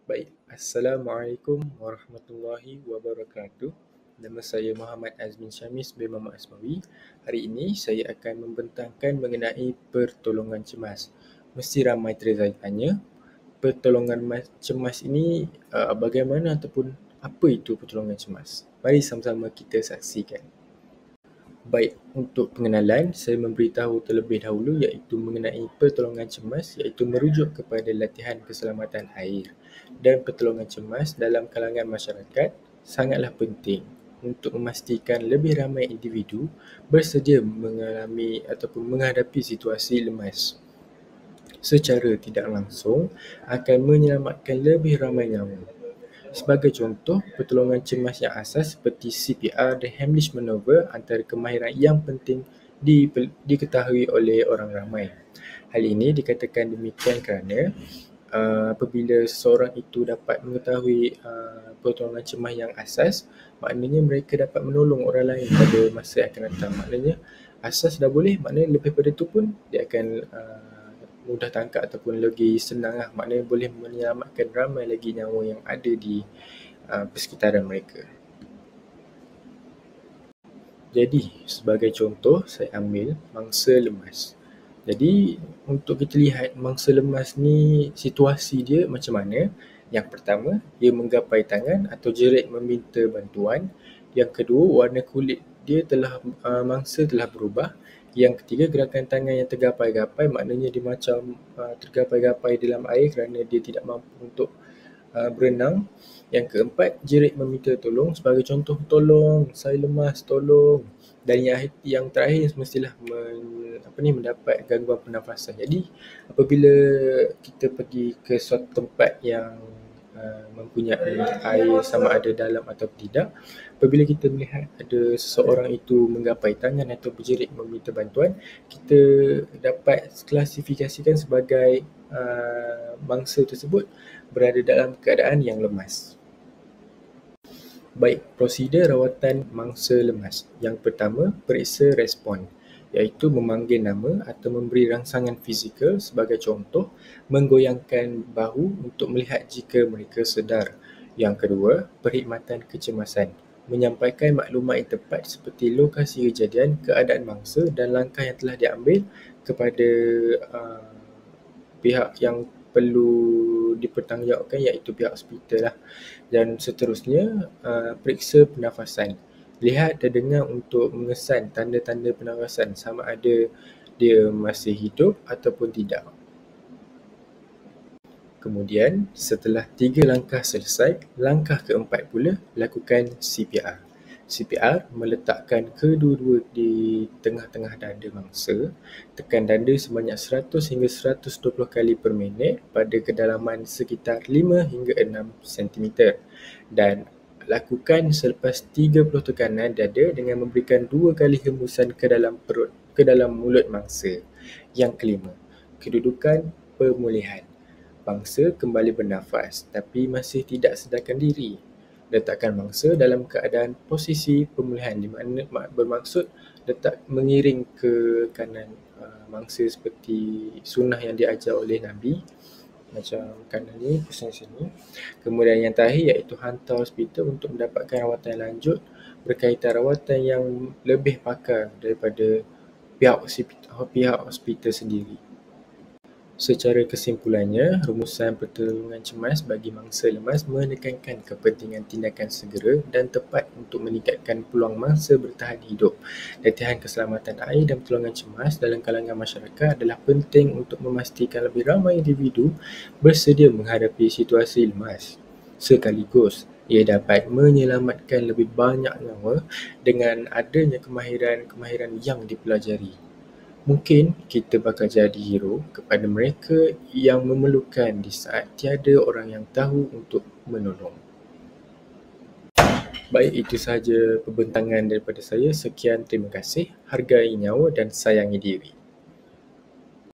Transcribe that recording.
Baik, Assalamualaikum warahmatullahi wabarakatuh. Nama saya Muhammad Azmin Syamis bin Muhammad Asmawi. Hari ini saya akan membentangkan mengenai pertolongan cemas. Mesti ramai tertanya, pertolongan cemas ini bagaimana ataupun apa itu pertolongan cemas? Mari sama-sama kita saksikan. Baik, untuk pengenalan, saya memberitahu terlebih dahulu iaitu mengenai pertolongan cemas iaitu merujuk kepada latihan keselamatan air. Dan pertolongan cemas dalam kalangan masyarakat sangatlah penting untuk memastikan lebih ramai individu bersedia mengalami ataupun menghadapi situasi lemas. Secara tidak langsung akan menyelamatkan lebih ramai nyawa. Sebagai contoh, pertolongan cemas yang asas seperti CPR dan Heimlich Manoeuvre antara kemahiran yang penting diketahui oleh orang ramai. Hal ini dikatakan demikian kerana apabila seseorang itu dapat mengetahui pertolongan cemas yang asas, maknanya mereka dapat menolong orang lain pada masa yang akan datang. Maknanya asas dah boleh, maknanya lebih pada itu pun dia akan mudah tangkap ataupun lagi senang lah. Maknanya boleh menyelamatkan ramai lagi nyawa yang ada di persekitaran mereka. Jadi, sebagai contoh, saya ambil mangsa lemas. Jadi, untuk kita lihat mangsa lemas ni situasi dia macam mana. Yang pertama, dia menggapai tangan atau jerit meminta bantuan. Yang kedua, warna kulit dia mangsa telah berubah. Yang ketiga, gerakan tangan yang tergapai-gapai, maknanya dia macam tergapai-gapai dalam air kerana dia tidak mampu untuk berenang. Yang keempat, jerit meminta tolong. Sebagai contoh, tolong, saya lemas, tolong. Dan yang terakhir mestilah mendapat gangguan pernafasan. Jadi, apabila kita pergi ke suatu tempat yang mempunyai air sama ada dalam atau tidak, apabila kita melihat ada seseorang itu menggapai tangan atau berjerit meminta bantuan, kita dapat klasifikasikan sebagai mangsa tersebut berada dalam keadaan yang lemas. Baik, prosedur rawatan mangsa lemas. Yang pertama, periksa respon, iaitu memanggil nama atau memberi rangsangan fizikal. Sebagai contoh, menggoyangkan bahu untuk melihat jika mereka sedar. Yang kedua, perkhidmatan kecemasan, menyampaikan maklumat yang tepat seperti lokasi kejadian, keadaan mangsa dan langkah yang telah diambil kepada pihak yang perlu dipertanggungjawabkan iaitu pihak hospital lah. Dan seterusnya, periksa pernafasan. Lihat dan dengar untuk mengesan tanda-tanda pernafasan sama ada dia masih hidup ataupun tidak. Kemudian, setelah 3 langkah selesai, langkah keempat pula lakukan CPR. CPR meletakkan kedua-dua di tengah-tengah dada mangsa, tekan dada sebanyak 100 hingga 120 kali per minit pada kedalaman sekitar 5 hingga 6 cm dan lakukan selepas 30 tekanan dada dengan memberikan 2 kali hembusan ke dalam mulut mangsa. Yang kelima, kedudukan pemulihan. Mangsa kembali bernafas tapi masih tidak sedarkan diri. Letakkan mangsa dalam keadaan posisi pemulihan, di mana bermaksud letak mengiring ke kanan mangsa seperti sunnah yang diajar oleh Nabi. Macam kanan ni, pusing sini. Kemudian yang terakhir iaitu hantar hospital untuk mendapatkan rawatan yang lanjut berkaitan rawatan yang lebih pakar daripada pihak hospital sendiri. Secara kesimpulannya, rumusan pertolongan cemas bagi mangsa lemas menekankan kepentingan tindakan segera dan tepat untuk meningkatkan peluang mangsa bertahan hidup. Latihan keselamatan air dan pertolongan cemas dalam kalangan masyarakat adalah penting untuk memastikan lebih ramai individu bersedia menghadapi situasi lemas. Sekaligus, ia dapat menyelamatkan lebih banyak nyawa dengan adanya kemahiran yang dipelajari. Mungkin kita bakal jadi hero kepada mereka yang memerlukan di saat tiada orang yang tahu untuk menolong. Baik, itu sahaja pembentangan daripada saya. Sekian, terima kasih. Hargai nyawa dan sayangi diri.